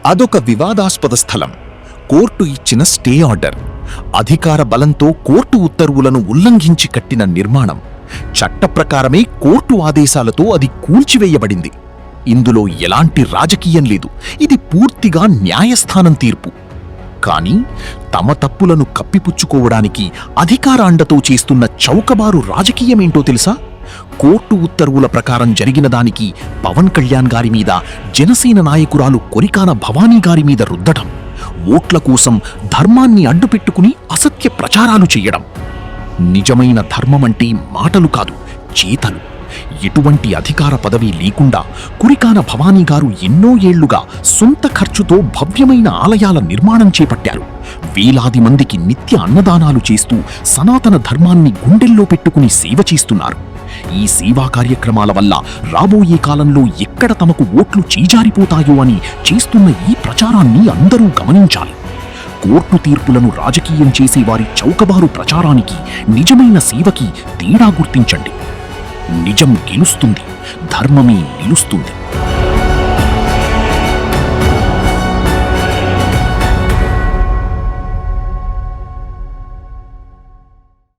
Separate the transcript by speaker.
Speaker 1: అదొక వివాదాస్పద స్థలం. కోర్టు ఇచ్చిన స్టే ఆర్డర్, అధికార బలంతో కోర్టు ఉత్తర్వులను ఉల్లంఘించి కట్టిన నిర్మాణం. చట్టప్రకారమే కోర్టు ఆదేశాలతో అది కూల్చివేయబడింది. ఇందులో ఎలాంటి రాజకీయం లేదు. ఇది పూర్తిగా న్యాయస్థానం తీర్పు. కానీ తమ తప్పులను కప్పిపుచ్చుకోవడానికి అధికార అండతో చేస్తున్న చౌకబారు రాజకీయమేంటో తెలుసా? కోర్టు ఉత్తర్వుల ప్రకారం జరిగిన దానికి పవన్ కళ్యాణ్ గారి మీద, జనసేన నాయకురాలు కొరికాన భవానీ గారి మీద రుద్దటం, ఓట్ల కోసం ధర్మాన్ని అడ్డుపెట్టుకుని అసత్య ప్రచారాలు చేయడం. నిజమైన ధర్మమంటే మాటలు కాదు, చేతలు. ఎటువంటి అధికార పదవి లేకుండా కురికాన భవానీ గారు ఎన్నో ఏళ్లుగా సొంత ఖర్చుతో భవ్యమైన ఆలయాల నిర్మాణం చేపట్టారు. వేలాది మందికి నిత్య అన్నదానాలు చేస్తూ సనాతన ధర్మాన్ని గుండెల్లో పెట్టుకుని సేవ చేస్తున్నారు. ఈ సేవా కార్యక్రమాల వల్ల రాబోయే కాలంలో ఎక్కడ తమకు ఓట్లు చీజారిపోతాయో అని చేస్తున్న ఈ ప్రచారాన్ని అందరూ గమనించాలి. కోర్టు తీర్పులను రాజకీయం చేసే వారి చౌకబారు ప్రచారానికి, నిజమైన సేవకి తేడా గుర్తించండి. నిజం గెలుస్తుంది, ధర్మమే నిలుస్తుంది.